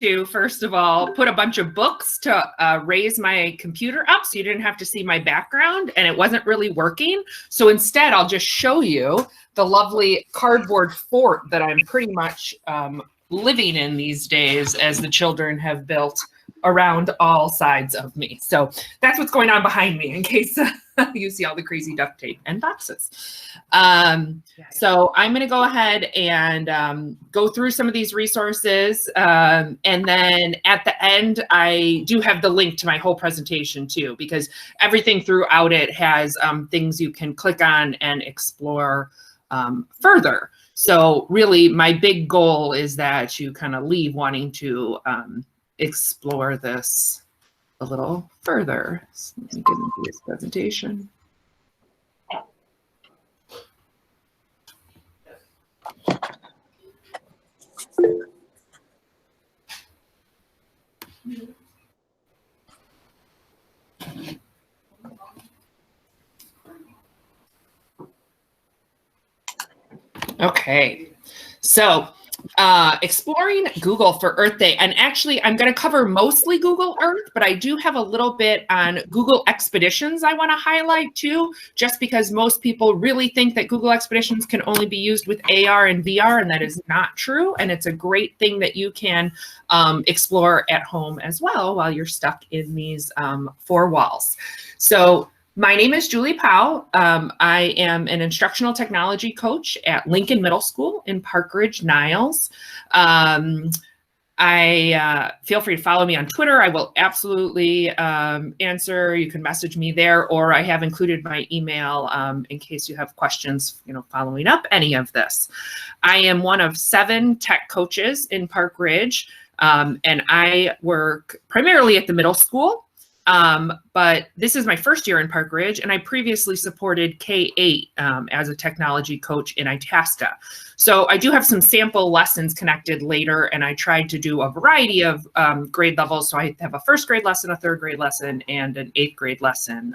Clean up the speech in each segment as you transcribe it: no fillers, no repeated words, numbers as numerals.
to, first of all, put a bunch of books to raise my computer up so you didn't have to see my background, and it wasn't really working. So instead, I'll just show you the lovely cardboard fort that I'm pretty much living in these days, as the children have built around all sides of me. So that's what's going on behind me, in case you see all the crazy duct tape and boxes. So I'm going to go ahead and go through some of these resources. And then at the end, I do have the link to my whole presentation too, because everything throughout it has things you can click on and explore further. So really, my big goal is that you kind of leave wanting to explore this a little further. So let me get into this presentation. Okay, so exploring Google for Earth Day. And actually, I'm going to cover mostly Google Earth, but I do have a little bit on Google Expeditions I want to highlight too, just because most people really think that Google Expeditions can only be used with AR and VR, and that is not true. And it's a great thing that you can explore at home as well while you're stuck in these four walls. So my name is Julie Powell. I am an instructional technology coach at Lincoln Middle School in Park Ridge, Niles. I feel free to follow me on Twitter. I will absolutely answer. You can message me there, or I have included my email in case you have questions, following up any of this. I am one of 7 tech coaches in Park Ridge, and I work primarily at the middle school. But this is my first year in Park Ridge, and I previously supported K-8 as a technology coach in Itasca. So I do have some sample lessons connected later, and I tried to do a variety of grade levels. So I have a first grade lesson, a third grade lesson, and an 8th grade lesson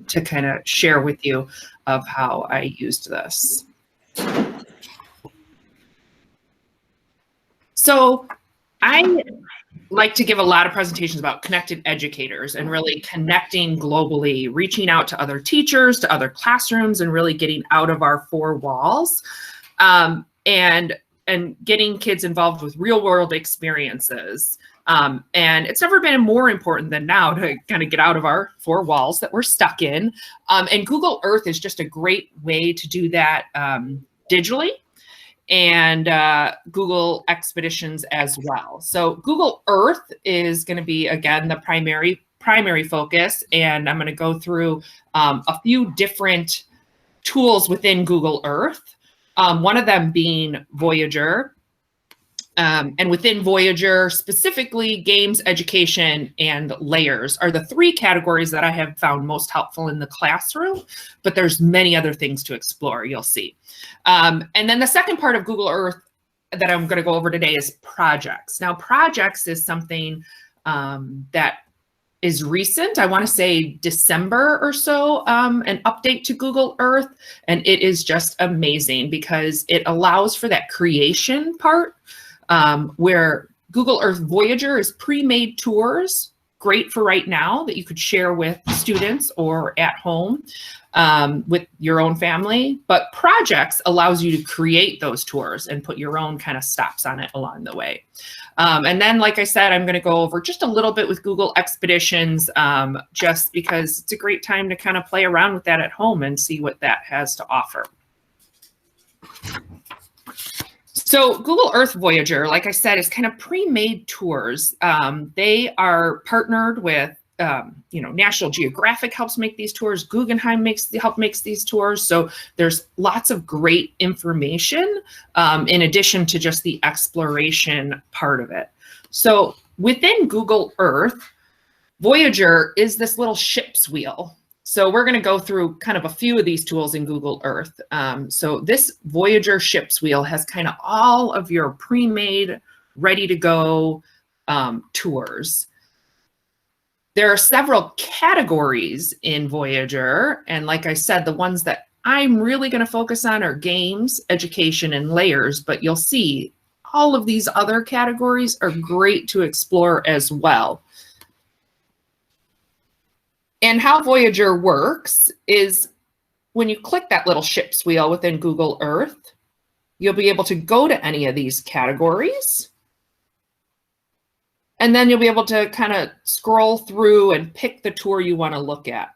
to kind of share with you of how I used this. So I like to give a lot of presentations about connected educators and really connecting globally, reaching out to other teachers, to other classrooms, and really getting out of our 4 walls and getting kids involved with real world experiences. And it's never been more important than now to kind of get out of our 4 walls that we're stuck in. And Google Earth is just a great way to do that digitally, and Google Expeditions as well. So Google Earth is going to be, again, the primary focus, and I'm going to go through a few different tools within Google Earth, one of them being Voyager. And within Voyager, specifically games, education, and layers are the 3 categories that I have found most helpful in the classroom, but there's many other things to explore, you'll see. And then the second part of Google Earth that I'm going to go over today is projects. Now, projects is something that is recent. I want to say December or so, an update to Google Earth, and it is just amazing because it allows for that creation part. Where Google Earth Voyager is pre-made tours, great for right now that you could share with students or at home with your own family. But projects allows you to create those tours and put your own kind of stops on it along the way. And then, like I said, I'm going to go over just a little bit with Google Expeditions, just because it's a great time to kind of play around with that at home and see what that has to offer. So Google Earth Voyager, like I said, is kind of pre-made tours. They are partnered with, National Geographic helps make these tours. Guggenheim makes these tours. So there's lots of great information in addition to just the exploration part of it. So within Google Earth, Voyager is this little ship's wheel. So we're going to go through kind of a few of these tools in Google Earth. So this Voyager ship's wheel has kind of all of your pre-made, ready to go tours. There are several categories in Voyager. And like I said, the ones that I'm really going to focus on are games, education, and layers. But you'll see all of these other categories are great to explore as well. And how Voyager works is when you click that little ship's wheel within Google Earth, you'll be able to go to any of these categories. And then you'll be able to kind of scroll through and pick the tour you want to look at.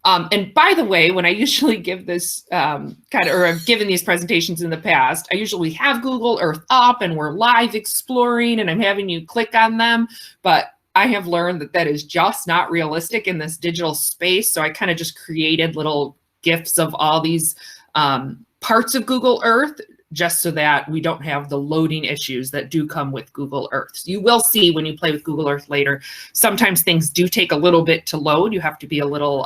And by the way, when I usually give this or I've given these presentations in the past, I usually have Google Earth up and we're live exploring and I'm having you click on them. But I have learned that that is just not realistic in this digital space. So I kind of just created little GIFs of all these parts of Google Earth, just so that we don't have the loading issues that do come with Google Earth. So you will see when you play with Google Earth later, sometimes things do take a little bit to load. You have to be a little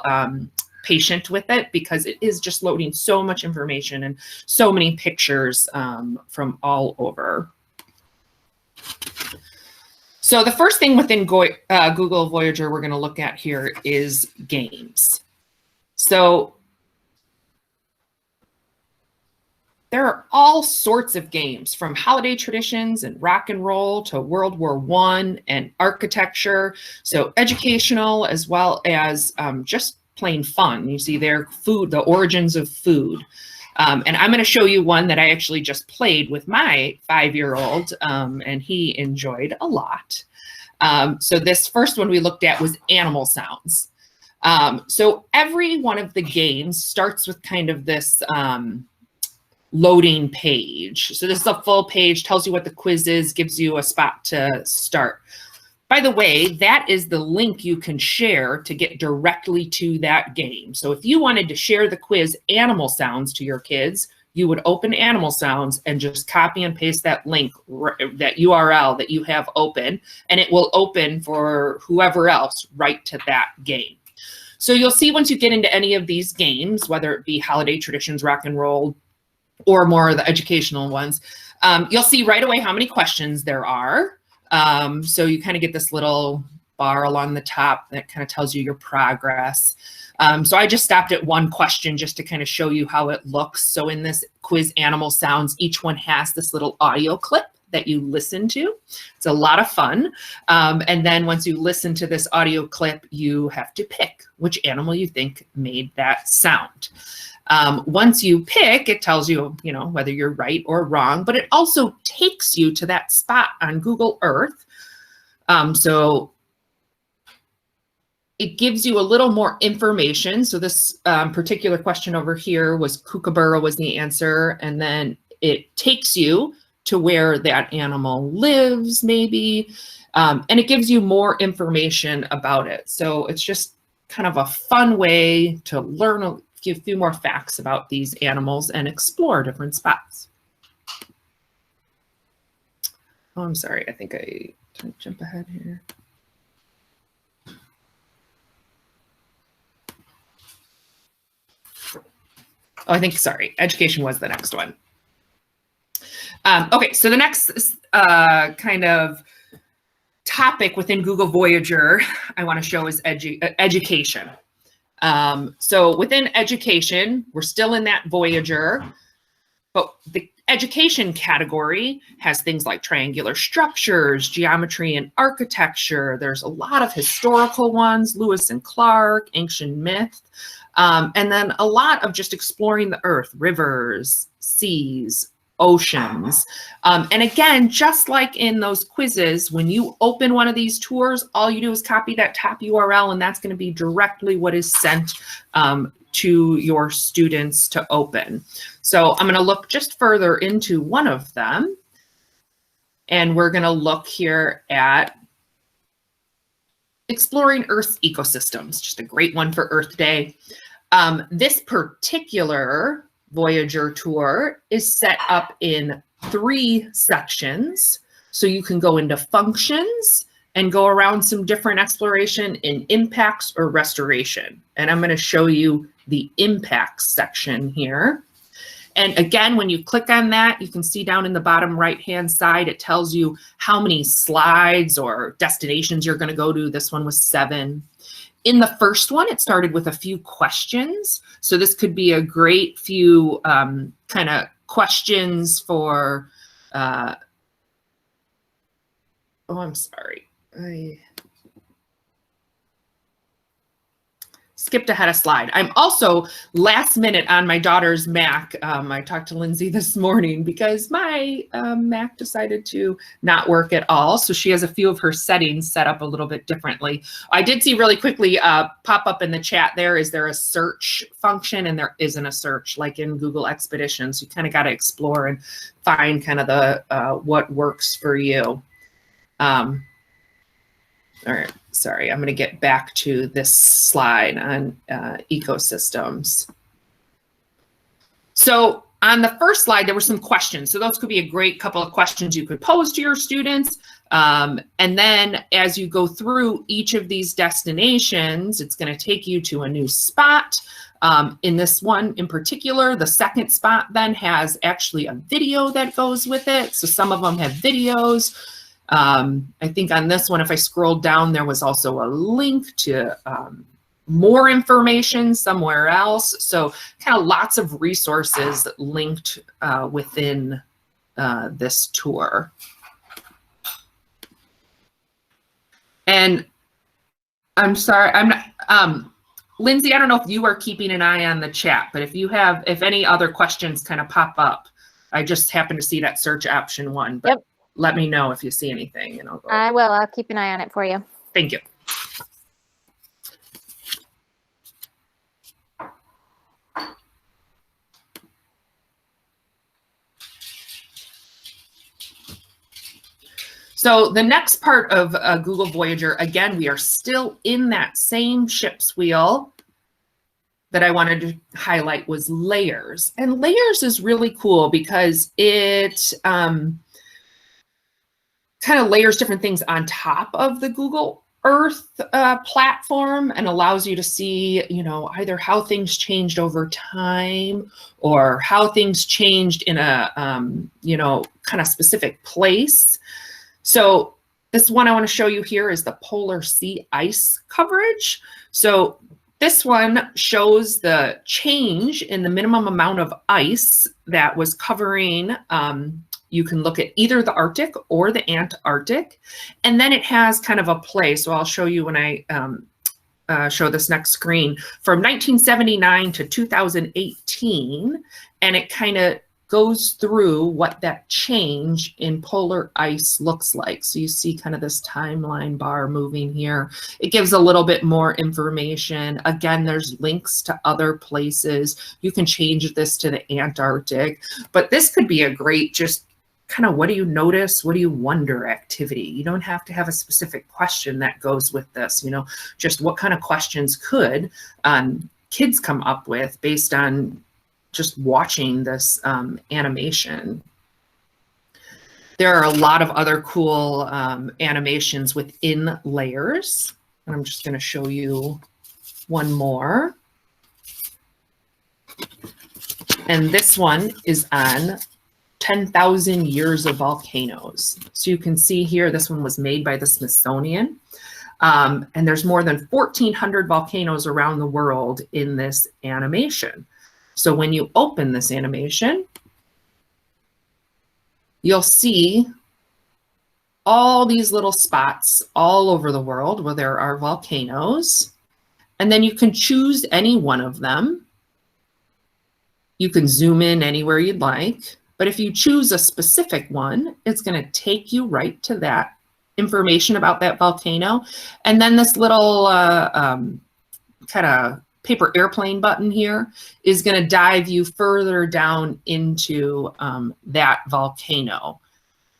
patient with it because it is just loading so much information and so many pictures from all over. So the first thing within Google Voyager we're going to look at here is games. So there are all sorts of games, from holiday traditions and rock and roll to World War I and architecture. So educational as well as just plain fun. You see there, food, the origins of food. And I'm going to show you one that I actually just played with my 5-year-old, and he enjoyed a lot. So this first one we looked at was animal sounds. So every one of the games starts with kind of this loading page. So this is a full page, tells you what the quiz is, gives you a spot to start. By the way, that is the link you can share to get directly to that game. So if you wanted to share the quiz animal sounds to your kids, you would open animal sounds and just copy and paste that link, that URL that you have open, and it will open for whoever else right to that game. So you'll see once you get into any of these games, whether it be holiday traditions, rock and roll, or more of the educational ones, you'll see right away how many questions there are. So you kind of get this little bar along the top that kind of tells you your progress. So I just stopped at one question just to kind of show you how it looks. So in this quiz animal sounds, each one has this little audio clip that you listen to. It's a lot of fun. And then once you listen to this audio clip, you have to pick which animal you think made that sound. Once you pick, it tells you, whether you're right or wrong, but it also takes you to that spot on Google Earth. So it gives you a little more information. So this particular question over here was kookaburra was the answer. And then it takes you to where that animal lives, maybe. And it gives you more information about it. So it's just kind of a fun way to learn give a few more facts about these animals and explore different spots. Oh, I'm sorry. I think I jump ahead here. Oh, I think, sorry, education was the next one. Okay, so the next kind of topic within Google Voyager I want to show is education. So within education, we're still in that Voyager, but the education category has things like triangular structures, geometry and architecture. There's a lot of historical ones, Lewis and Clark, ancient myth, and then a lot of just exploring the earth, rivers, seas, oceans. And again, just like in those quizzes, when you open one of these tours, all you do is copy that top URL, and that's going to be directly what is sent to your students to open. So I'm going to look just further into one of them, and we're going to look here at exploring Earth's ecosystems, just a great one for Earth Day. This particular Voyager tour is set up in 3 sections. So you can go into functions and go around some different exploration in impacts or restoration. And I'm going to show you the impacts section here. And again, when you click on that, you can see down in the bottom right-hand side, it tells you how many slides or destinations you're going to go to. This one was 7. In the first one, it started with a few questions. So this could be a great few kind of questions for Oh, I'm sorry. I skipped ahead a slide. I'm also last minute on my daughter's Mac. I talked to Lindsay this morning because my Mac decided to not work at all. So she has a few of her settings set up a little bit differently. I did see really quickly pop up in the chat there, is there a search function? And there isn't a search like in Google Expeditions. You kind of got to explore and find kind of the what works for you. All right, sorry, I'm going to get back to this slide on ecosystems. So on the first slide, there were some questions. So those could be a great couple of questions you could pose to your students. And then as you go through each of these destinations, it's going to take you to a new spot. In this one in particular, the second spot then has actually a video that goes with it. So some of them have videos. I think on this one, if I scrolled down, there was also a link to more information somewhere else. So kind of lots of resources linked within this tour. And I'm sorry, I'm not, Lindsay, I don't know if you are keeping an eye on the chat, but if you have, if any other questions kind of pop up, I just happened to see that search option one. But yep. Let me know if you see anything. And I will. I'll keep an eye on it for you. Thank you. So the next part of Google Voyager, again, we are still in that same ship's wheel that I wanted to highlight was layers. And layers is really cool because it kind of layers different things on top of the Google Earth platform and allows you to see, you know, either how things changed over time or how things changed in a, you know, kind of specific place. So this one I want to show you here is the polar sea ice coverage. So this one shows the change in the minimum amount of ice that was covering, you can look at either the Arctic or the Antarctic, and then it has kind of a play. So I'll show you when I show this next screen from 1979 to 2018, and it kind of goes through what that change in polar ice looks like. So you see kind of this timeline bar moving here. It gives a little bit more information. Again, there's links to other places. You can change this to the Antarctic, but this could be a great just kind of what do you notice, what do you wonder activity. You don't have to have a specific question that goes with this, you know, just what kind of questions could kids come up with based on just watching this animation. There are a lot of other cool animations within layers. And I'm just going to show you one more. And this one is on 10,000 years of volcanoes. So you can see here, this one was made by the Smithsonian. And there's more than 1,400 volcanoes around the world in this animation. So when you open this animation, you'll see all these little spots all over the world where there are volcanoes. And then you can choose any one of them. You can zoom in anywhere you'd like. But if you choose a specific one, it's going to take you right to that information about that volcano. And then this little kind of paper airplane button here is going to dive you further down into that volcano.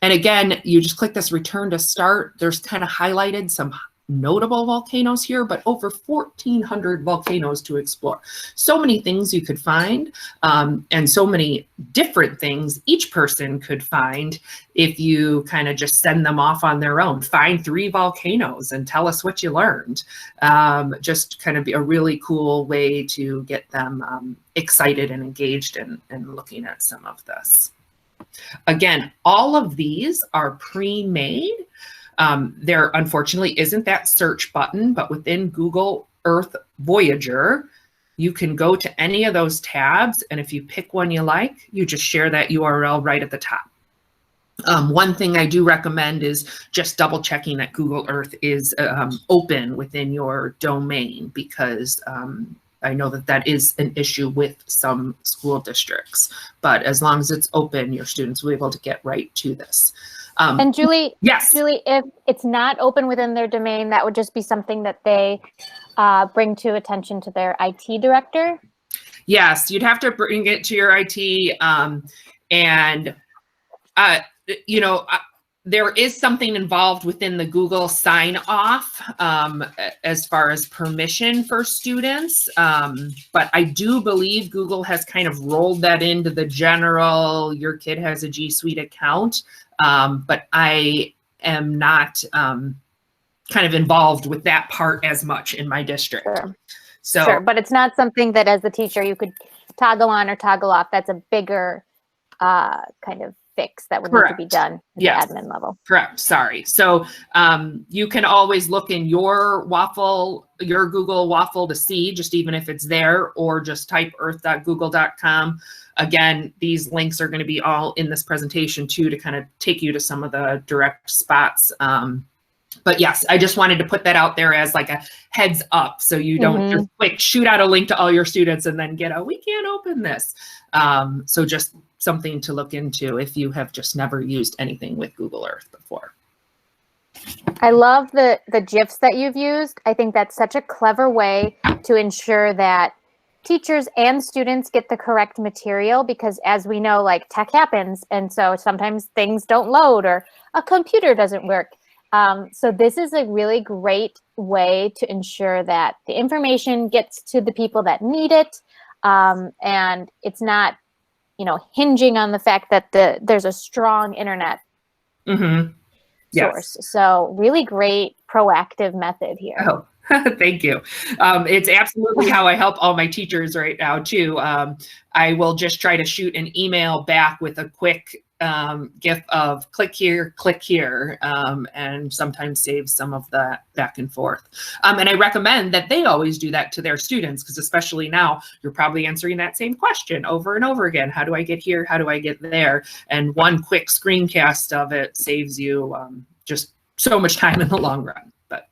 And again, you just click this return to start. There's kind of highlighted some notable volcanoes here, but over 1,400 volcanoes to explore. So many things you could find, and so many different things each person could find if you kind of just send them off on their own. Find 3 volcanoes and tell us what you learned. Just kind of be a really cool way to get them excited and engaged in looking at some of this. Again, all of these are pre-made. There unfortunately isn't that search button, but within Google Earth Voyager, you can go to any of those tabs, and if you pick one you like, you just share that URL right at the top. One thing I do recommend is just double checking that Google Earth is open within your domain, because I know that that is an issue with some school districts, but as long as it's open, your students will be able to get right to this. And Julie, yes. Julie, if it's not open within their domain, that would just be something that they bring to attention to their IT director. Yes, you'd have to bring it to your IT, and you know, there is something involved within the Google sign off as far as permission for students. But I do believe Google has kind of rolled that into the general, your kid has a G Suite account. But I am not kind of involved with that part as much in my district. Sure. So, sure, but it's not something that as the teacher you could toggle on or toggle off. That's a bigger kind of fix that would need to be done at the admin level. Correct. Sorry. So you can always look in your Google waffle to see, just even if it's there, or just type earth.google.com. Again, these links are going to be all in this presentation too, to kind of take you to some of the direct spots. But yes, I just wanted to put that out there as like a heads up, so you don't just quick shoot out a link to all your students and then get we can't open this. So just something to look into if you have just never used anything with Google Earth before. I love the GIFs that you've used. I think that's such a clever way to ensure that teachers and students get the correct material, because as we know, like, tech happens, and so sometimes things don't load or a computer doesn't work. So this is a really great way to ensure that the information gets to the people that need it, and it's not, hinging on the fact that there's a strong internet source. So really great proactive method here. Oh, thank you. It's absolutely how I help all my teachers right now too. I will just try to shoot an email back with a quick GIF of click here, and sometimes save some of the back and forth. And I recommend that they always do that to their students, because especially now, you're probably answering that same question over and over again. How do I get here? How do I get there? And one quick screencast of it saves you just so much time in the long run. But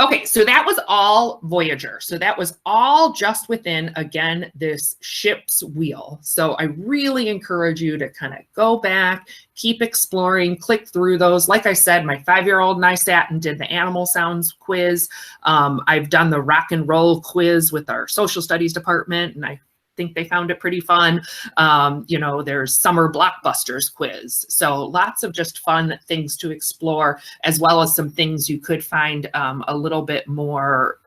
okay, so that was all Voyager. So that was all just within, again, this ship's wheel. So I really encourage you to kind of go back, keep exploring, click through those. Like I said, my 5-year-old and I sat and did the animal sounds quiz. I've done the rock and roll quiz with our social studies department, and I think they found it pretty fun. There's summer blockbusters quiz. So lots of just fun things to explore, as well as some things you could find a little bit more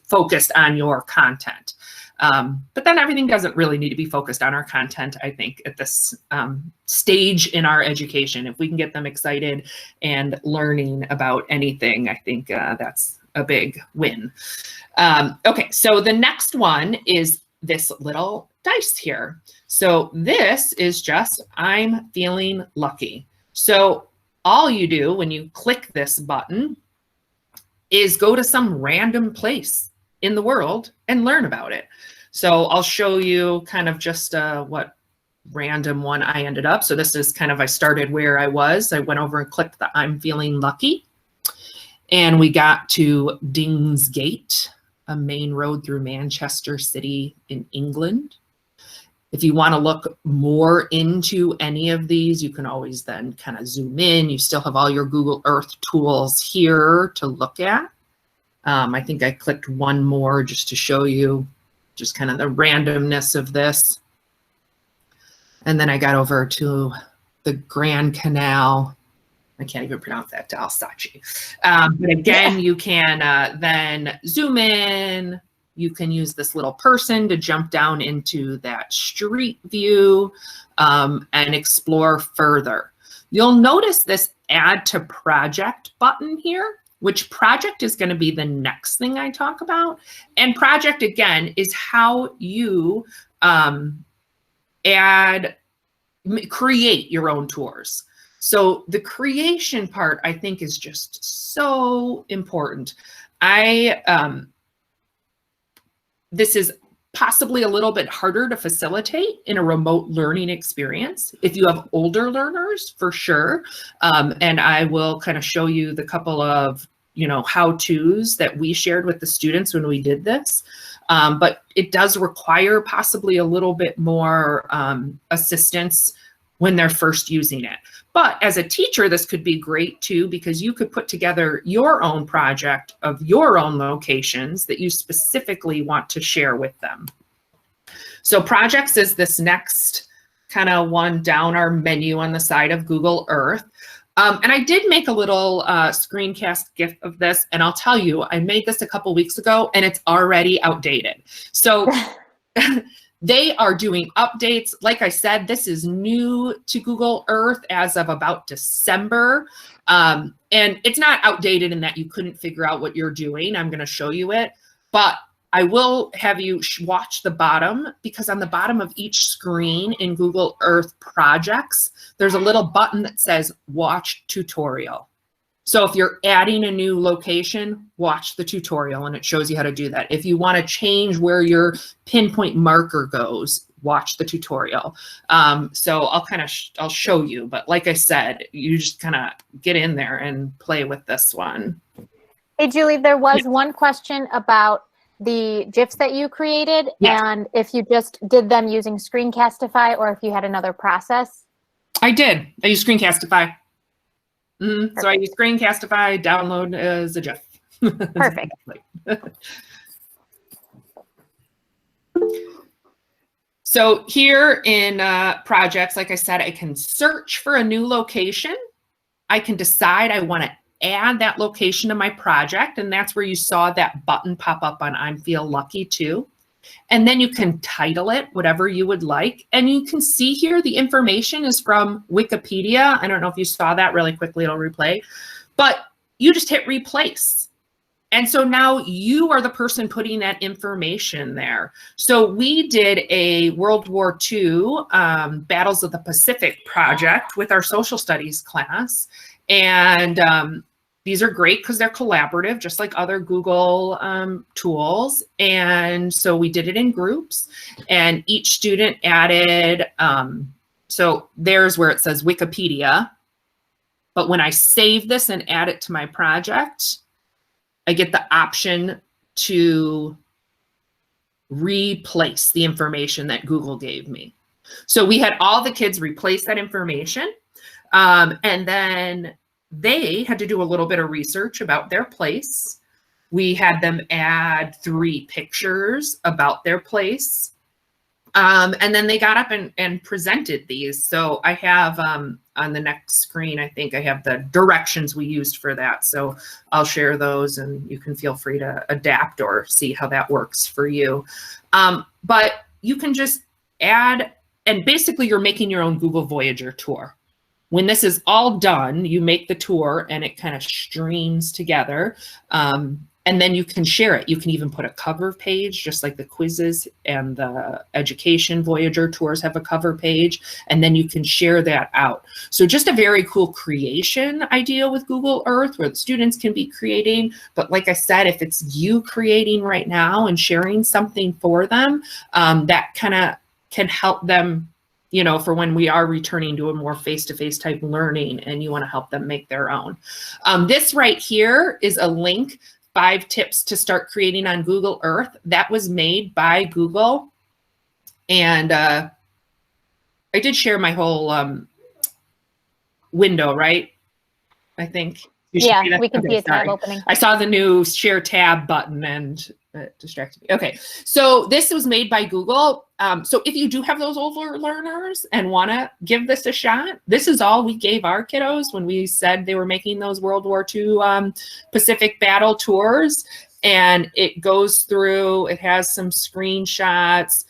focused on your content. But then everything doesn't really need to be focused on our content, I think, at this stage in our education. If we can get them excited and learning about anything, I think that's a big win. Okay, so the next one is this little dice here. So this is just, I'm feeling lucky. So all you do when you click this button is go to some random place in the world and learn about it. So I'll show you kind of just what random one I ended up. So this is kind of, I started where I was. I went over and clicked the I'm feeling lucky, and we got to Dingsgate, a main road through Manchester City in England. If you want to look more into any of these, you can always then kind of zoom in. You still have all your Google Earth tools here to look at. I think I clicked one more just to show you just kind of the randomness of this. And then I got over to the Grand Canal. I can't even pronounce that, Alsace. But again, you can then zoom in. You can use this little person to jump down into that street view and explore further. You'll notice this add to project button here, which project is going to be the next thing I talk about. And project, again, is how you create your own tours. So the creation part, I think, is just so important. This is possibly a little bit harder to facilitate in a remote learning experience. If you have older learners, for sure. And I will kind of show you the couple of, how-tos that we shared with the students when we did this. But it does require possibly a little bit more assistance when they're first using it. But as a teacher, this could be great too, because you could put together your own project of your own locations that you specifically want to share with them. So projects is this next kind of one down our menu on the side of Google Earth. And I did make a little screencast GIF of this, and I'll tell you, I made this a couple weeks ago and it's already outdated. So they are doing updates. Like I said, this is new to Google Earth as of about December. And it's not outdated in that you couldn't figure out what you're doing. I'm going to show you it. But I will have you watch the bottom, because on the bottom of each screen in Google Earth projects, there's a little button that says watch tutorial. So if you're adding a new location, watch the tutorial and it shows you how to do that. If you want to change where your pinpoint marker goes, watch the tutorial. So I'll show you, but like I said, you just kind of get in there and play with this one. Hey, Julie, there was one question about the GIFs that you created, and if you just did them using Screencastify or if you had another process. I did. I used Screencastify. So I use Screencastify, download as a GIF. Perfect. So here in projects, like I said, I can search for a new location. I can decide I want to add that location to my project, and that's where you saw that button pop up on I Feel Lucky Too. And then you can title it whatever you would like. And you can see here the information is from Wikipedia. I don't know if you saw that really quickly, it'll replay. But you just hit replace. And so now you are the person putting that information there. So we did a World War II Battles of the Pacific project with our social studies class. And these are great because they're collaborative, just like other Google tools. And so we did it in groups, and each student added, so there's where it says Wikipedia. But when I save this and add it to my project, I get the option to replace the information that Google gave me. So we had all the kids replace that information. And then they had to do a little bit of research about their place. We had them add 3 pictures about their place. And then they got up and presented these. So I have on the next screen, I think I have the directions we used for that. So I'll share those and you can feel free to adapt or see how that works for you. But you can just add, and basically you're making your own Google Voyager tour. When this is all done, you make the tour and it kind of streams together. And then you can share it. You can even put a cover page, just like the quizzes and the education Voyager tours have a cover page, and then you can share that out. So just a very cool creation idea with Google Earth where the students can be creating. But like I said, if it's you creating right now and sharing something for them, that kind of can help them, you know, for when we are returning to a more face-to-face type learning and you want to help them make their own. This right here is a link, 5 tips to start creating on Google Earth. That was made by Google. And I did share my whole window, right? I think. Yeah, we can see a tab opening. I saw the new share tab button and it distracted me. Okay, so this was made by Google. So if you do have those older learners and want to give this a shot, this is all we gave our kiddos when we said they were making those World War II Pacific battle tours. And it goes through, it has some screenshots,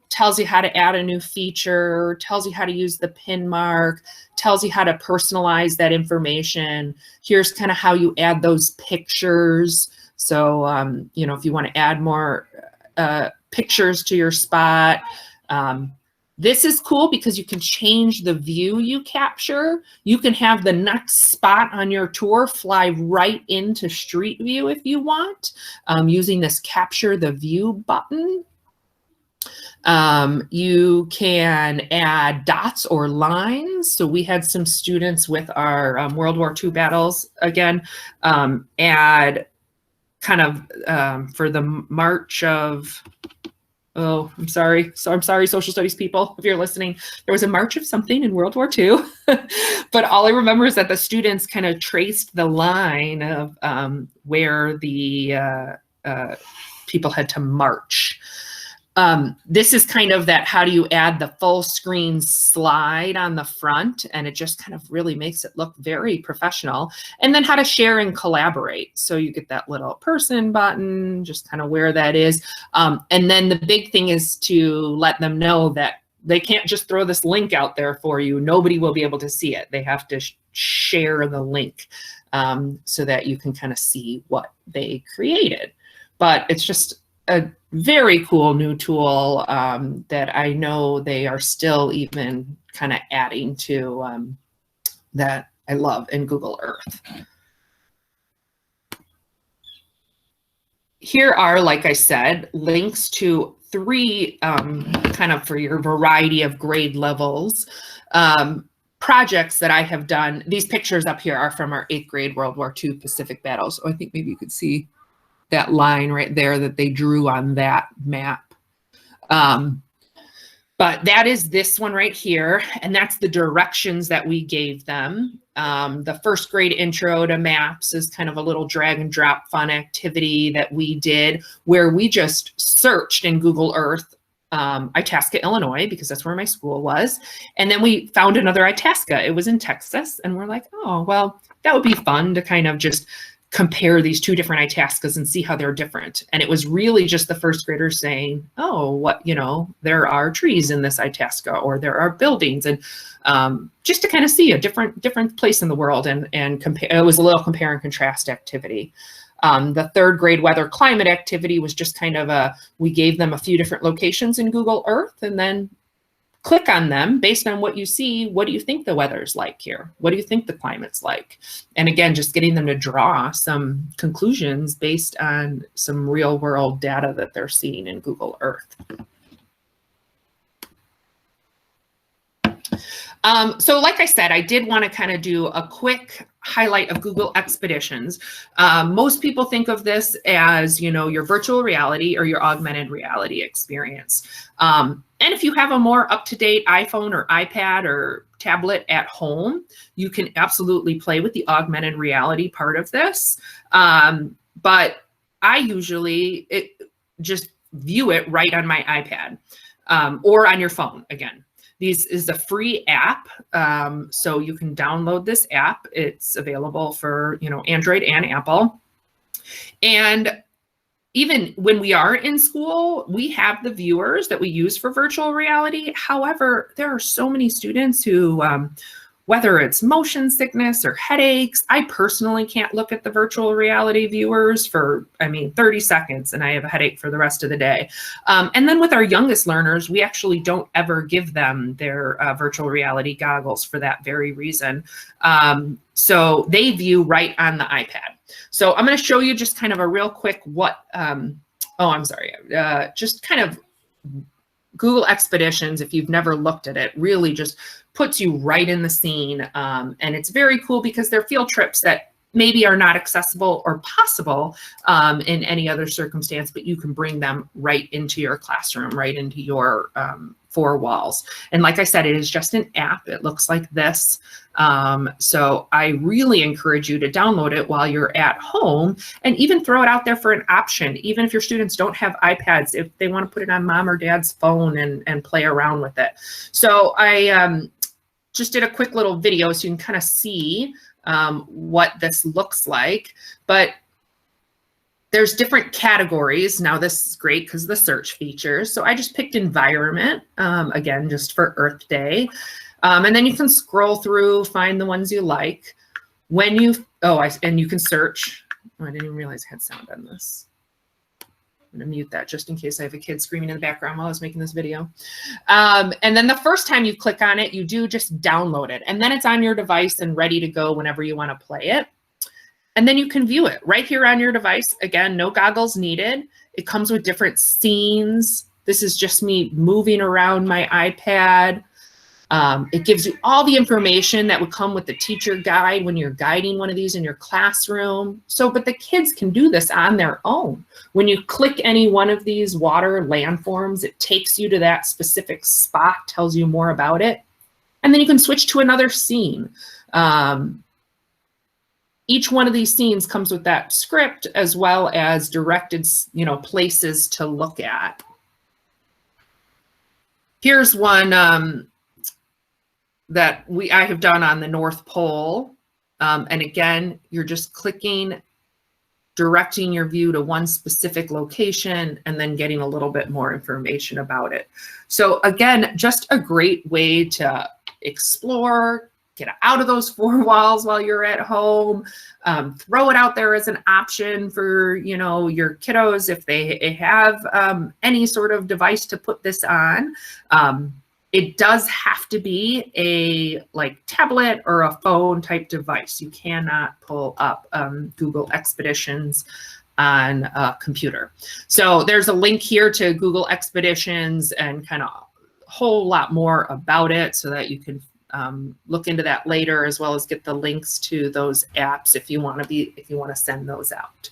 tells you how to add a new feature, tells you how to use the pin mark, tells you how to personalize that information. Here's kind of how you add those pictures. So, you know, if you want to add more pictures to your spot, this is cool because you can change the view you capture. You can have the next spot on your tour fly right into Street View if you want, using this capture the view button. You can add dots or lines. So we had some students with our World War II battles again, add kind of for the March of, oh, I'm sorry. So I'm sorry, social studies people, if you're listening. There was a march of something in World War II, but all I remember is that the students kind of traced the line of where the people had to march. This is kind of that, how do you add the full screen slide on the front, and it just kind of really makes it look very professional. And then how to share and collaborate. So you get that little person button, just kind of where that is. And then the big thing is to let them know that they can't just throw this link out there for you. Nobody will be able to see it. They have to share the link so that you can kind of see what they created. But it's just a very cool new tool that I know they are still even kind of adding to that I love in Google Earth. Here are, like I said, links to 3 kind of for your variety of grade levels projects that I have done. These pictures up here are from our 8th grade World War II Pacific battles. So I think maybe you could see that line right there that they drew on that map. But that is this one right here, and that's the directions that we gave them. The 1st grade intro to maps is kind of a little drag and drop fun activity that we did where we just searched in Google Earth Itasca, Illinois, because that's where my school was. And then we found another Itasca. It was in Texas. And we're like, oh, well, that would be fun to kind of just compare these 2 different Itascas and see how they're different. And it was really just the 1st graders saying, oh, what, you know, there are trees in this Itasca, or there are buildings, and just to kind of see a different place in the world, and compare. It was a little compare and contrast activity. The 3rd grade weather climate activity was just kind of we gave them a few different locations in Google Earth, and then click on them based on what you see. What do you think the weather's like here? What do you think the climate's like? And again, just getting them to draw some conclusions based on some real world data that they're seeing in Google Earth. So like I said, I did want to kind of do a quick highlight of Google Expeditions. Most people think of this as, you know, your virtual reality or your augmented reality experience. And if you have a more up-to-date iPhone or iPad or tablet at home, you can absolutely play with the augmented reality part of this. But I usually just view it right on my iPad or on your phone again. This is a free app, so you can download this app. It's available for, you know, Android and Apple. And even when we are in school, we have the viewers that we use for virtual reality. However, there are so many students who, whether it's motion sickness or headaches, I personally can't look at the virtual reality viewers for, 30 seconds, and I have a headache for the rest of the day. And then with our youngest learners, we actually don't ever give them their virtual reality goggles for that very reason. So they view right on the iPad. So I'm going to show you just kind of a real quick just kind of Google Expeditions, if you've never looked at it, really just puts you right in the scene. And it's very cool because they're field trips that maybe are not accessible or possible in any other circumstance, but you can bring them right into your classroom, right into your 4 walls. And like I said, it is just an app. It looks like this. So I really encourage you to download it while you're at home, and even throw it out there for an option. Even if your students don't have iPads, if they want to put it on mom or dad's phone and play around with it. So I just did a quick little video so you can kind of see what this looks like. But there's different categories. Now this is great because of the search features. So I just picked environment, again, just for Earth Day. And then you can scroll through, find the ones you like. And you can search. Oh, I didn't even realize I had sound on this. I'm gonna mute that just in case I have a kid screaming in the background while I was making this video. And then the first time you click on it, you do just download it. And then it's on your device and ready to go whenever you want to play it. And then you can view it right here on your device. Again, no goggles needed. It comes with different scenes, This is just me moving around my iPad. It gives you all the information that would come with the teacher guide when you're guiding one of these in your classroom. So, but the kids can do this on their own. When you click any one of these water landforms, it takes you to that specific spot, tells you more about it. And then you can switch to another scene. Each one of these scenes comes with that script as well as directed, places to look at. Here's one that I have done on the North Pole. And again, you're just clicking, directing your view to one specific location, and then getting a little bit more information about it. So again, just a great way to explore, get out of those four walls while you're at home, throw it out there as an option for, your kiddos if they have any sort of device to put this on. It does have to be a tablet or a phone type device. You cannot pull up Google Expeditions on a computer. So there's a link here to Google Expeditions and kind of a whole lot more about it so that you can look into that later, as well as get the links to those apps if you want to send those out.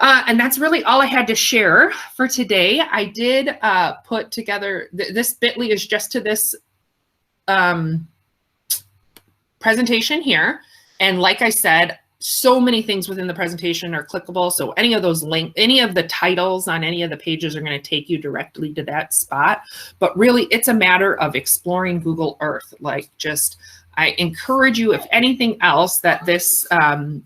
And that's really all I had to share for today. I did put together, this bit.ly is just to this presentation here. And like I said, so many things within the presentation are clickable. So any of those links, any of the titles on any of the pages are going to take you directly to that spot. But really, it's a matter of exploring Google Earth. I encourage you, if anything else, that this, I'm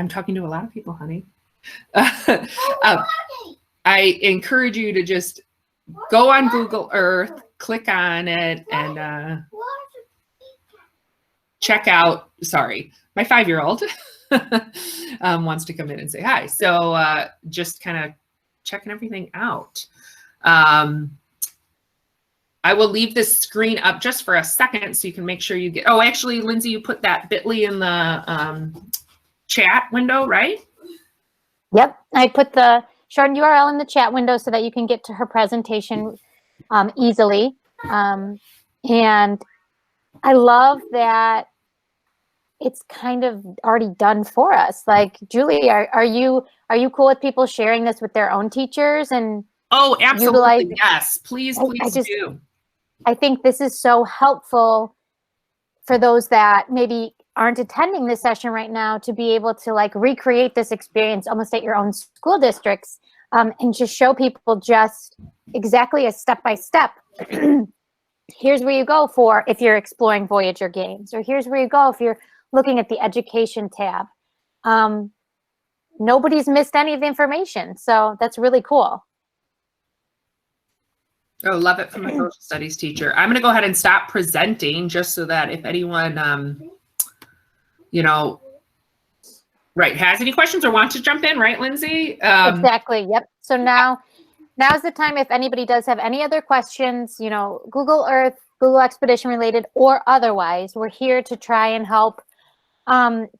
talking to a lot of people, honey. I encourage you to just go on Google Earth, click on it, and check out, sorry, my 5-year-old wants to come in and say hi. So just kind of checking everything out. I will leave this screen up just for a second so you can make sure you get, oh, actually, Lindsay, you put that bit.ly in the chat window, right? Yep, I put the shortened URL in the chat window so that you can get to her presentation easily. And I love that it's kind of already done for us. Like, Julie, are you cool with people sharing this with their own teachers? And oh, absolutely, yes, please do. I think this is so helpful for those that maybe aren't attending this session right now to be able to recreate this experience almost at your own school districts, and just show people just exactly a step-by-step. Here's where you go for if you're exploring Voyager games, or here's where you go if you're looking at the education tab. Nobody's missed any of the information, so that's really cool. Oh, love it from a social studies teacher. I'm going to go ahead and stop presenting just so that if anyone, has any questions or wants to jump in, right, Lindsay? Exactly. Yep. So now's the time. If anybody does have any other questions, Google Earth, Google Expedition related or otherwise, we're here to try and help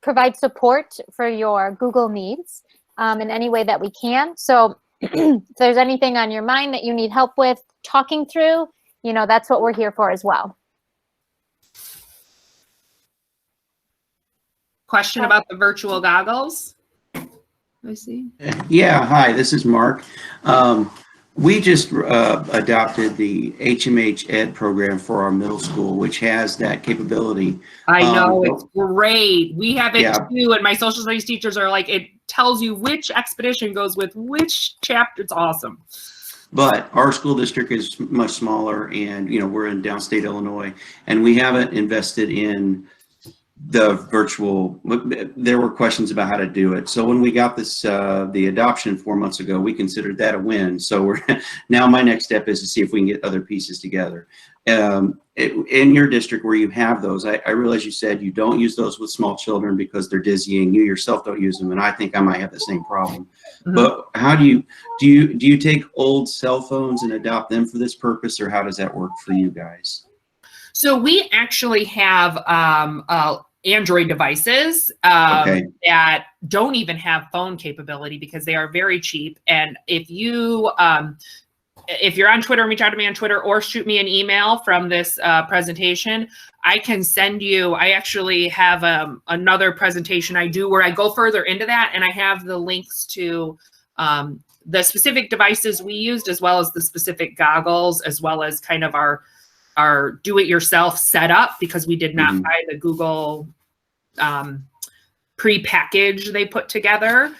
provide support for your Google needs in any way that we can. So if there's anything on your mind that you need help with talking through, that's what we're here for as well. Question about the virtual goggles? I see. Yeah, hi, this is Mark. We just adopted the HMH Ed program for our middle school, which has that capability. I know, it's great. We have it Yeah. too, and my social studies teachers are like, it tells you which expedition goes with which chapter. It's awesome. But our school district is much smaller, and we're in downstate Illinois, and we haven't invested in the virtual. There were questions about how to do it. So when we got this, the adoption 4 months ago, we considered that a win. So we're now my next step is to see if we can get other pieces together. In your district where you have those, I realize you said you don't use those with small children because they're dizzying. You yourself don't use them, and I think I might have the same problem. Mm-hmm. But how do you take old cell phones and adopt them for this purpose, or how does that work for you guys? So we actually have Android devices Okay. that don't even have phone capability because they are very cheap. And if you're on Twitter, reach out to me on Twitter or shoot me an email from this presentation. I can send you, I actually have another presentation I do where I go further into that, and I have the links to the specific devices we used, as well as the specific goggles, as well as kind of our do-it-yourself setup, because we did not buy the Google pre-package they put together.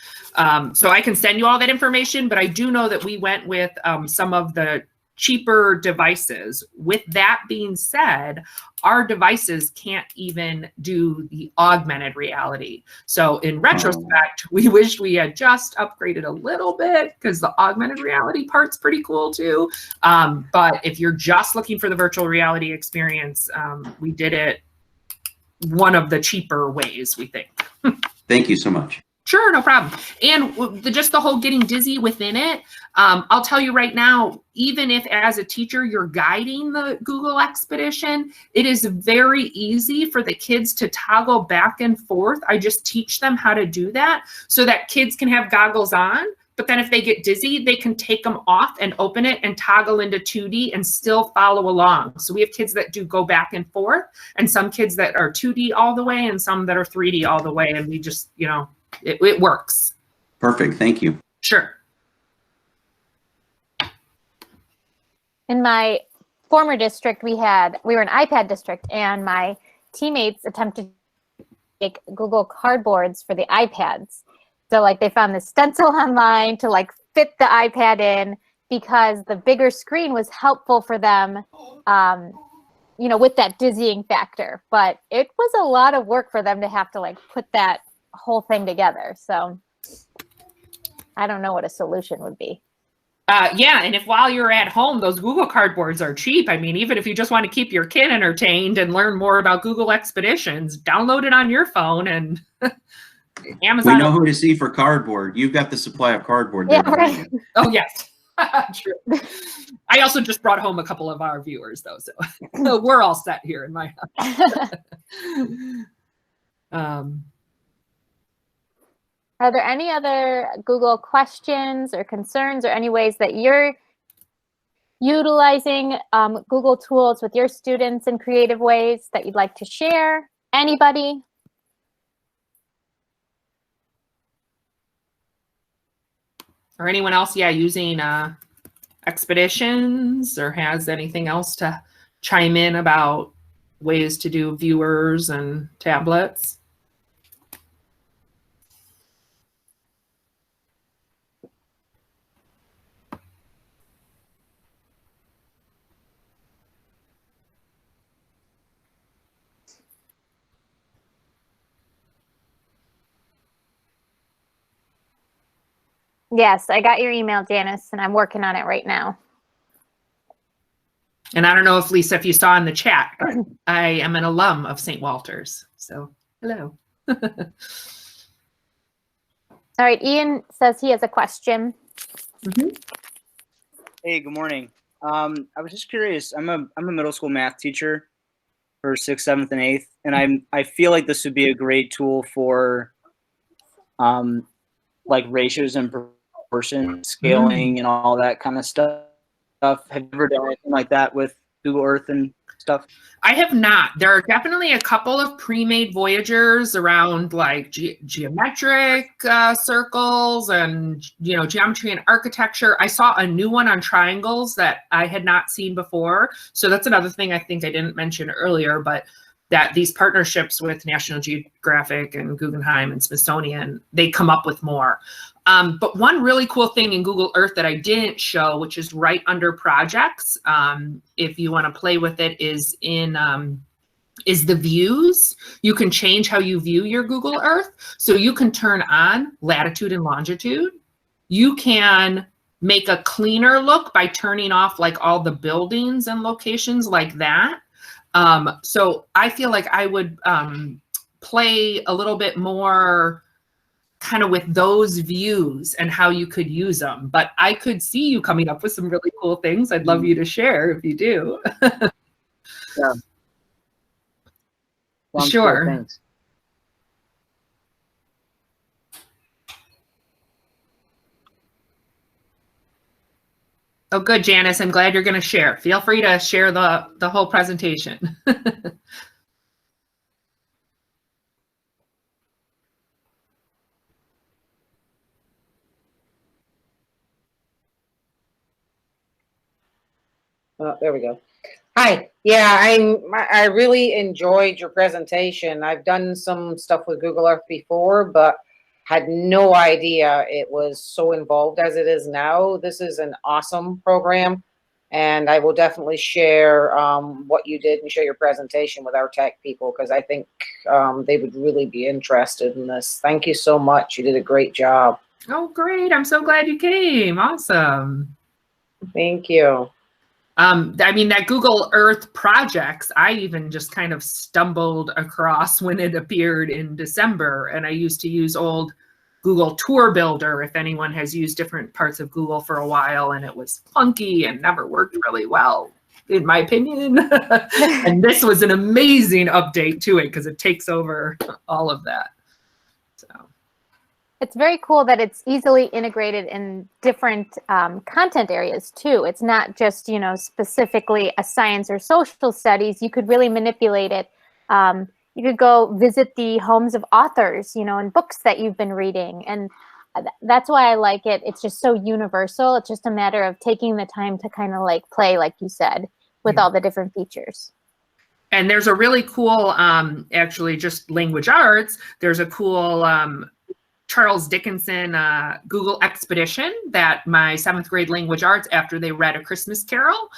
So I can send you all that information, but I do know that we went with some of the cheaper devices. With that being said, our devices can't even do the augmented reality. So in retrospect, we wish we had just upgraded a little bit, because the augmented reality part's pretty cool too. But if you're just looking for the virtual reality experience, we did it one of the cheaper ways, we think. Thank you so much. Sure, no problem. And just the whole getting dizzy within it, I'll tell you right now, even if as a teacher you're guiding the Google Expedition, it is very easy for the kids to toggle back and forth. I just teach them how to do that so that kids can have goggles on, but then if they get dizzy, they can take them off and open it and toggle into 2D and still follow along. So we have kids that do go back and forth, and some kids that are 2D all the way, and some that are 3D all the way. And we just, you know, it works. Perfect. Thank you. Sure. In my former district, we were an iPad district, and my teammates attempted to make Google Cardboards for the iPads. So like they found the stencil online to like fit the iPad in, because the bigger screen was helpful for them, you know, with that dizzying factor. But it was a lot of work for them to have to like put that whole thing together. So I don't know what a solution would be. Yeah, and if while you're at home, those Google Cardboards are cheap. I mean, even if you just want to keep your kid entertained and learn more about Google Expeditions, download it on your phone, and Amazon. We know who to see for cardboard. You've got the supply of cardboard. Yeah, there, right. Oh, yes. True. I also just brought home a couple of our viewers, though, so we're all set here in my house. Are there any other Google questions or concerns, or any ways that you're utilizing Google tools with your students in creative ways that you'd like to share? Anybody? Or anyone else, yeah, using Expeditions, or has anything else to chime in about ways to do viewers and tablets? Yes, I got your email, Janice, and I'm working on it right now. And I don't know if Lisa, if you saw in the chat, but I am an alum of St. Walter's. So hello. All right, Ian says he has a question. Hey, good morning. I was just curious. I'm a middle school math teacher for 6th, 7th, and 8th, and I feel like this would be a great tool for like ratios and proportion scaling and all that kind of stuff. Have you ever done anything like that with Google Earth and stuff? I have not. There are definitely a couple of pre-made Voyagers around like geometric circles and, you know, geometry and architecture. I saw a new one on triangles that I had not seen before. So that's another thing I think I didn't mention earlier, but that these partnerships with National Geographic and Guggenheim and Smithsonian, they come up with more. But one really cool thing in Google Earth that I didn't show, which is right under projects, if you want to play with it, is the views. You can change how you view your Google Earth. So you can turn on latitude and longitude. You can make a cleaner look by turning off like all the buildings and locations like that. So I feel like I would play a little bit more kind of with those views and how you could use them. But I could see you coming up with some really cool things. I'd love you to share if you do. Yeah. Well, sure. Thanks. Oh, good, Janice. I'm glad you're going to share. Feel free to share the whole presentation. Oh, there we go. Hi. Yeah, I really enjoyed your presentation. I've done some stuff with Google Earth before, but had no idea it was so involved as it is now. This is an awesome program, and I will definitely share what you did and share your presentation with our tech people, because I think they would really be interested in this. Thank you so much. You did a great job. Oh, great. I'm so glad you came. Awesome. Thank you. I mean, that Google Earth projects, I even just kind of stumbled across when it appeared in December. And I used to use old Google Tour Builder, if anyone has used different parts of Google for a while, and it was clunky and never worked really well, in my opinion. And this was an amazing update to it because it takes over all of that. So. It's very cool that it's easily integrated in different content areas too. It's not just, you know, specifically a science or social studies. You could really manipulate it. You could go visit the homes of authors, you know, and books that you've been reading. And that's why I like it. It's just so universal. It's just a matter of taking the time to kind of like play, like you said, with all the different features. And there's a really cool, actually just language arts. There's a cool Charles Dickinson Google Expedition that my 7th grade language arts, after they read A Christmas Carol,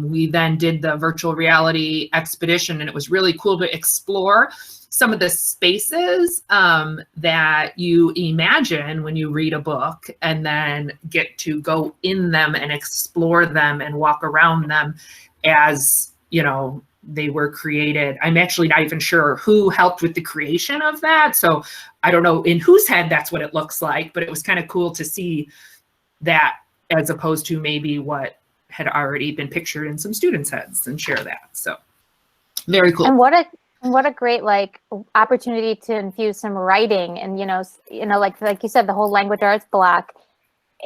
we then did the virtual reality expedition, and it was really cool to explore some of the spaces that you imagine when you read a book, and then get to go in them and explore them and walk around them as, you know, they were created. I'm actually not even sure who helped with the creation of that. So I don't know in whose head that's what it looks like, but it was kind of cool to see that as opposed to maybe what had already been pictured in some students' heads, and share that. So very cool. And what a great like opportunity to infuse some writing and, you know, like you said, the whole language arts block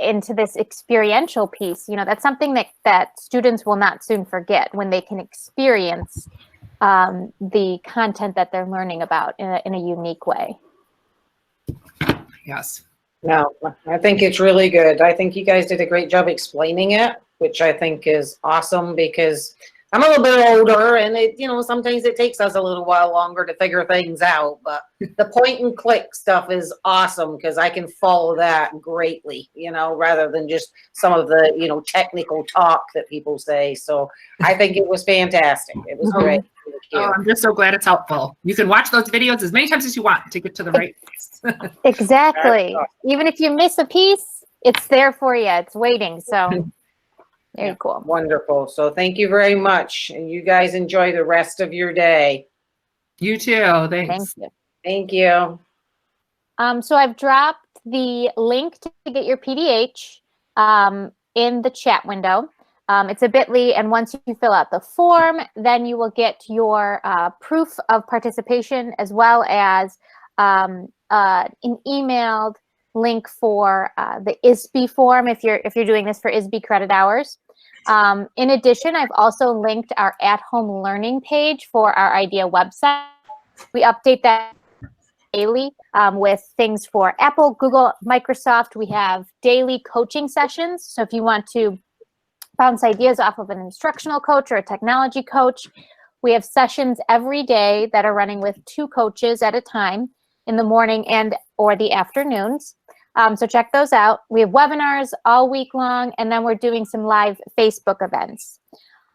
into this experiential piece. You know, that's something that students will not soon forget when they can experience the content that they're learning about in a unique way. Yes. No, I think it's really good. I think you guys did a great job explaining it, which I think is awesome, because I'm a little bit older, and it, you know, sometimes it takes us a little while longer to figure things out, but the point and click stuff is awesome because I can follow that greatly, you know, rather than just some of the, you know, technical talk that people say. So I think it was fantastic. It was great. Oh, I'm just so glad it's helpful. You can watch those videos as many times as you want to get to the right place. Exactly. Even if you miss a piece, it's there for you. It's waiting. So very cool. Wonderful. So thank you very much. And you guys enjoy the rest of your day. You too. Thanks. Thank you. Thank you. So I've dropped the link to get your PDH in the chat window. It's a bit.ly, and once you fill out the form, then you will get your proof of participation, as well as an emailed link for the ISB form if you're doing this for ISB credit hours. In addition, I've also linked our at-home learning page for our IDEA website. We update that daily with things for Apple, Google, Microsoft. We have daily coaching sessions. So if you want to bounce ideas off of an instructional coach or a technology coach, we have sessions every day that are running with 2 coaches at a time in the morning and or the afternoons. So check those out. We have webinars all week long, and then we're doing some live Facebook events.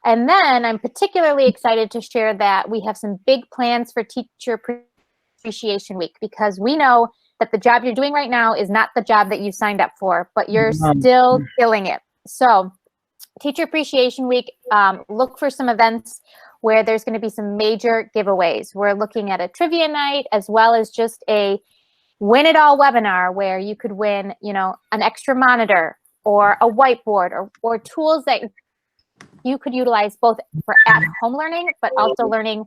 And then I'm particularly excited to share that we have some big plans for Teacher Appreciation Week, because we know that the job you're doing right now is not the job that you signed up for, but you're still killing it. So Teacher Appreciation Week, look for some events where there's going to be some major giveaways. We're looking at a trivia night, as well as just a win it all webinar where you could win, you know, an extra monitor or a whiteboard or tools that you could utilize both for at-home learning, but also learning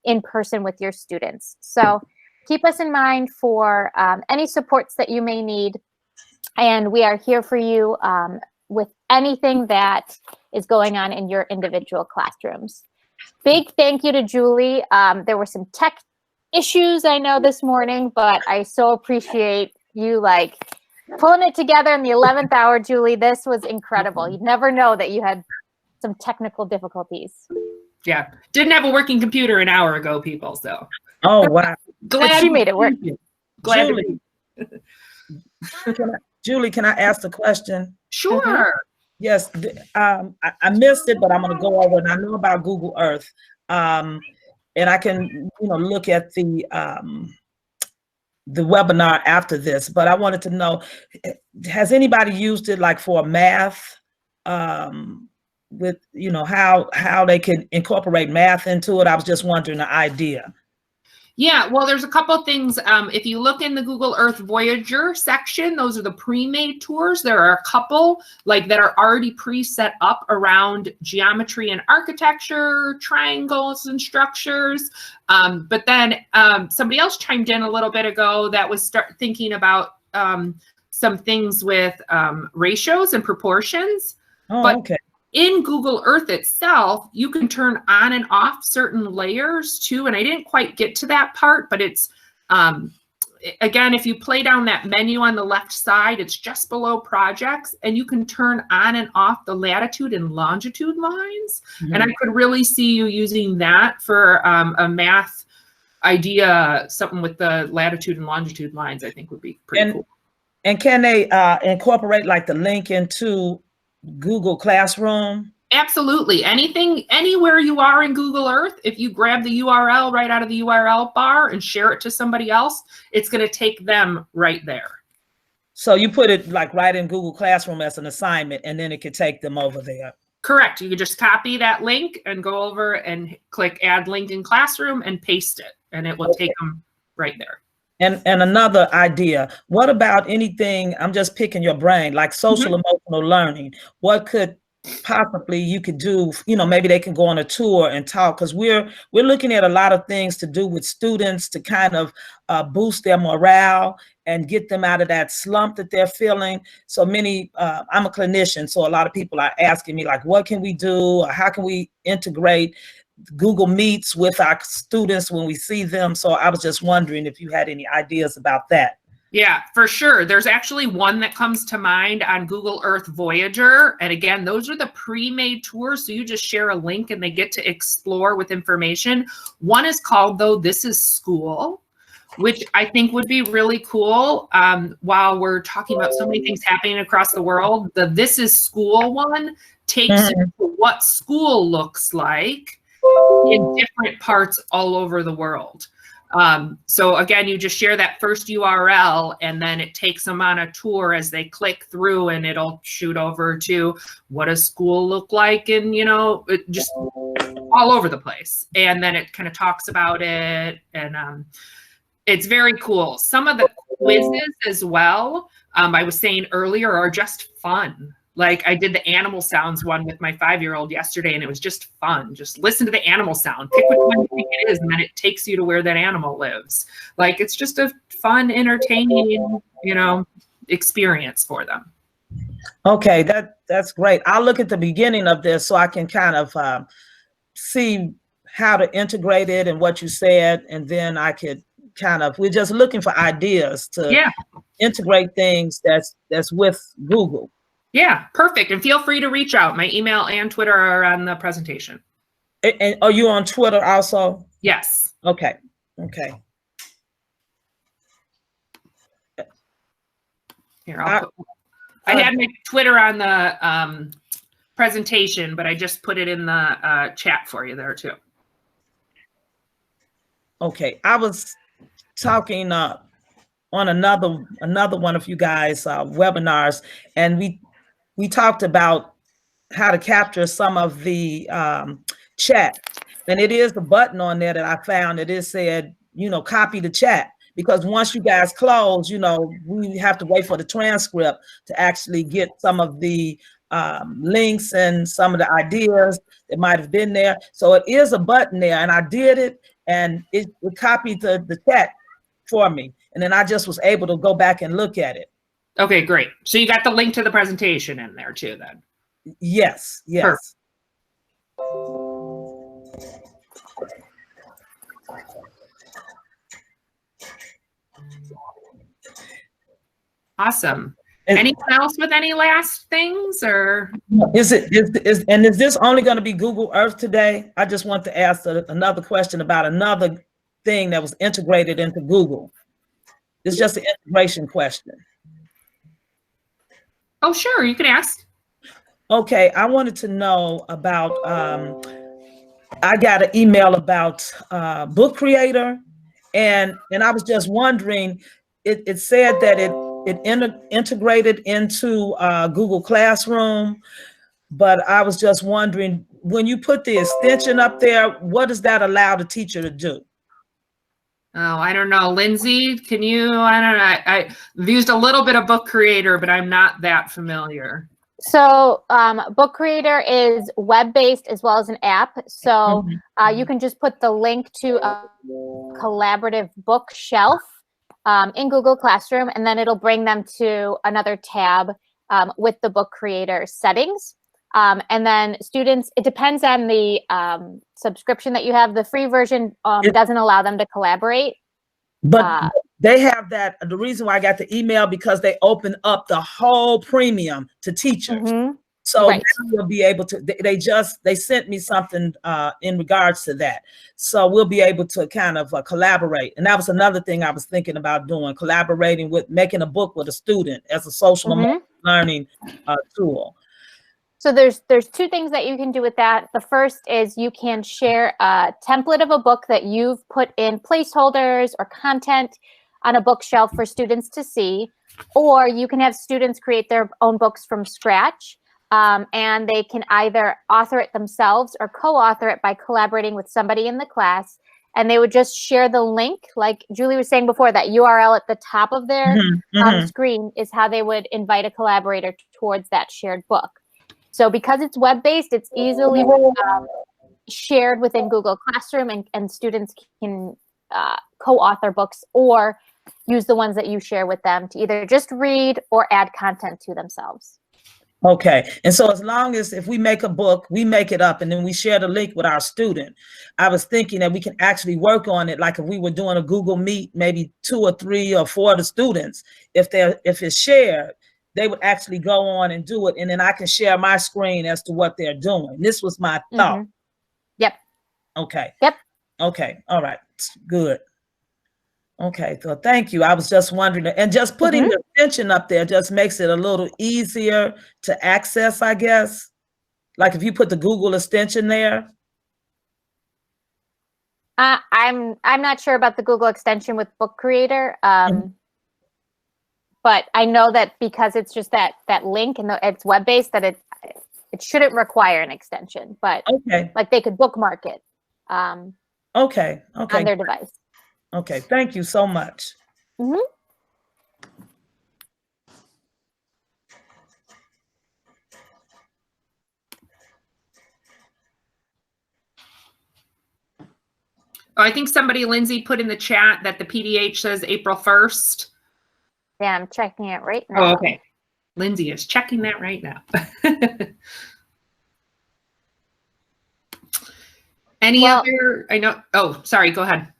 in person with your students. So keep us in mind for any supports that you may need. And we are here for you with anything that is going on in your individual classrooms. Big thank you to Julie. There were some tech issues, I know, this morning, but I so appreciate you like pulling it together in the 11th hour, Julie. This was incredible. You'd never know that you had some technical difficulties. Yeah, didn't have a working computer an hour ago, people. So Oh, wow. Glad you made it work. Glad to Julie, be. Julie, can I ask a question? Sure. Yes, I missed it, but I'm going to go over it. I know about Google Earth, and I can, look at the webinar after this. But I wanted to know, has anybody used it like for math? With how they can incorporate math into it? I was just wondering the idea. Yeah, well, there's a couple of things. If you look in the Google Earth Voyager section, those are the pre-made tours. There are a couple that are already pre-set up around geometry and architecture, triangles and structures. But then somebody else chimed in a little bit ago that was thinking about some things with ratios and proportions. Oh, but okay. in Google Earth itself, you can turn on and off certain layers too. And I didn't quite get to that part, but it's, again, if you play down that menu on the left side, it's just below projects, and you can turn on and off the latitude and longitude lines. Mm-hmm. And I could really see you using that for a math idea, something with the latitude and longitude lines, I think would be pretty cool. And can they incorporate like the link into Google Classroom? Absolutely. Anywhere you are in Google Earth, if you grab the URL right out of the URL bar and share it to somebody else, it's going to take them right there. So you put it like right in Google Classroom as an assignment, and then it could take them over there. Correct. You could just copy that link and go over and click add link in Classroom and paste it, and it will take them right there. And another idea, what about anything, I'm just picking your brain, like social emotional learning? What could possibly you could do, maybe they can go on a tour and talk, because we're looking at a lot of things to do with students to kind of boost their morale and get them out of that slump that they're feeling. So many, I'm a clinician, so a lot of people are asking me like, what can we do? Or how can we integrate Google Meets with our students when we see them? So I was just wondering if you had any ideas about that. Yeah, for sure. There's actually one that comes to mind on Google Earth Voyager. And again, those are the pre-made tours. So you just share a link and they get to explore with information. One is called, though, This is School, which I think would be really cool. While we're talking about so many things happening across the world, the This is School one takes you to what school looks like in different parts all over the world. So again, you just share that first URL and then it takes them on a tour as they click through, and it'll shoot over to what does school look like, and it just all over the place. And then it kind of talks about it, and it's very cool. Some of the quizzes as well, I was saying earlier, are just fun. Like I did the animal sounds one with my 5-year-old yesterday, and it was just fun. Just listen to the animal sound, pick which one you think it is, and then it takes you to where that animal lives. Like it's just a fun, entertaining, experience for them. Okay, that's great. I'll look at the beginning of this so I can kind of see how to integrate it and what you said, and then I could we're just looking for ideas to integrate things that's with Google. Yeah, perfect. And feel free to reach out. My email and Twitter are on the presentation. And are you on Twitter also? Yes. Okay. Here, I had my Twitter on the presentation, but I just put it in the chat for you there too. Okay, I was talking on another one of you guys' webinars, and we talked about how to capture some of the chat, and it is a button on there that I found that it said, copy the chat, because once you guys close, we have to wait for the transcript to actually get some of the links and some of the ideas that might have been there. So it is a button there, and I did it, and it copied the chat for me, and then I just was able to go back and look at it. Okay, great. So you got the link to the presentation in there too then? Yes, yes. Awesome. Anyone else with any last things or? Is this only going to be Google Earth today? I just want to ask another question about another thing that was integrated into Google. It's just an integration question. Oh, sure, you can ask. Okay, I wanted to know about, I got an email about Book Creator, and I was just wondering, it said that it integrated into Google Classroom, but I was just wondering, when you put the extension up there, what does that allow the teacher to do? Oh, I don't know. Lindsay, can you, I don't know. I've used a little bit of Book Creator, but I'm not that familiar. So Book Creator is web-based as well as an app. So you can just put the link to a collaborative bookshelf in Google Classroom, and then it'll bring them to another tab with the Book Creator settings. And then students, it depends on the subscription that you have. The free version doesn't allow them to collaborate. But they have that. The reason why I got the email, because they open up the whole premium to teachers. So Right. now we'll be able to, they sent me something in regards to that. So we'll be able to kind of collaborate. And that was another thing I was thinking about doing, collaborating with, making a book with a student as a social emotional learning tool. So there's two things that you can do with that. The first is you can share a template of a book that you've put in placeholders or content on a bookshelf for students to see, or you can have students create their own books from scratch, and they can either author it themselves or co-author it by collaborating with somebody in the class, and they would just share the link, like Julie was saying before, that URL at the top of their screen is how they would invite a collaborator towards that shared book. So because it's web-based, it's easily shared within Google Classroom, and students can co-author books or use the ones that you share with them to either just read or add content to themselves. Okay. And so as long as, if we make a book, we make it up and then we share the link with our student, I was thinking that we can actually work on it. Like if we were doing a Google Meet, maybe 2 or 3 or 4 of the students, if it's shared, they would actually go on and do it. And then I can share my screen as to what they're doing. This was my thought. Yep. Okay. Yep. Okay. All right. Good. Okay. So thank you. I was just wondering, and just putting the extension up there just makes it a little easier to access, I guess. Like if you put the Google extension there. I'm not sure about the Google extension with Book Creator. But I know that because it's just that link and it's web-based, that it shouldn't require an extension, but like they could bookmark it Okay. on their device. Okay. Thank you so much. All Oh, I think somebody, Lindsay, put in the chat that the PDH says April 1st. Yeah, I'm checking it right now. Oh, okay. Lindsay is checking that right now. Any other, I know, oh, sorry, go ahead.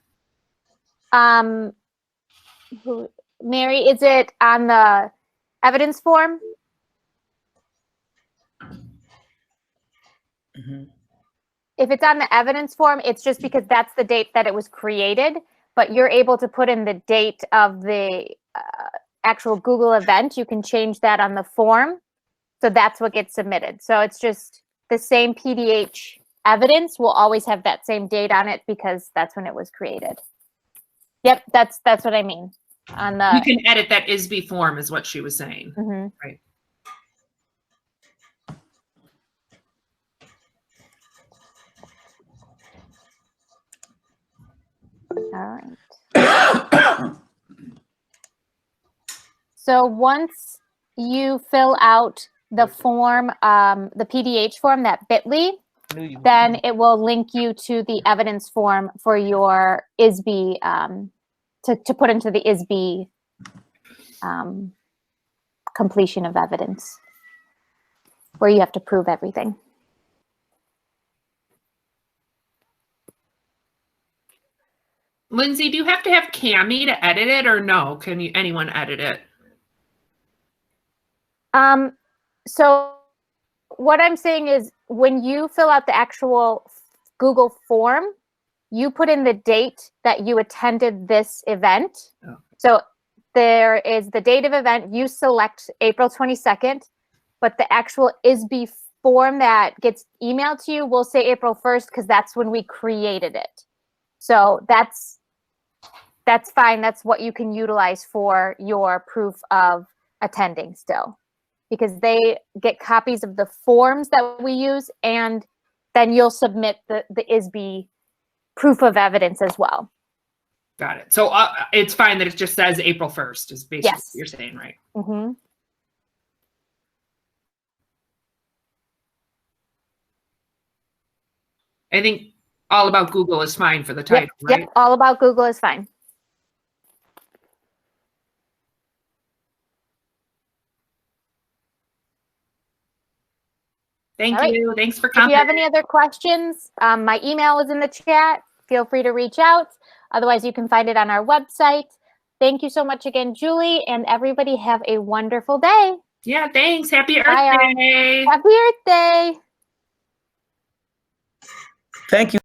Mary, is it on the evidence form? If it's on the evidence form, it's just because that's the date that it was created, but you're able to put in the date of the actual Google event. You can change that on the form. So that's what gets submitted. So it's just the same PDH evidence will always have that same date on it because that's when it was created. Yep, that's what I mean. On the You can edit that ISB form is what she was saying. Right. All right. So once you fill out the form, the PDH form, that bit.ly, then it will link you to the evidence form for your ISB, to put into the ISB completion of evidence, where you have to prove everything. Lindsay, do you have to have Cami to edit it, or no? Can anyone edit it? So what I'm saying is when you fill out the actual Google form, you put in the date that you attended this event. Oh. So there is the date of event, you select April 22nd, but the actual ISB form that gets emailed to you will say April 1st because that's when we created it. So that's fine. That's what you can utilize for your proof of attending still, because they get copies of the forms that we use, and then you'll submit the ISB proof of evidence as well. Got it. So it's fine that it just says April 1st is basically Yes. what you're saying, right? Mm-hmm. I think all about Google is fine for the title, Yep, right? all about Google is fine. Thank All right. you. Thanks for If you coming. have any other questions, my email is in the chat. Feel free to reach out. Otherwise, you can find it on our website. Thank you so much again, Julie, and everybody have a wonderful day. Yeah, thanks. Happy Earth Bye, all. Day. Happy Earth Day. Thank you.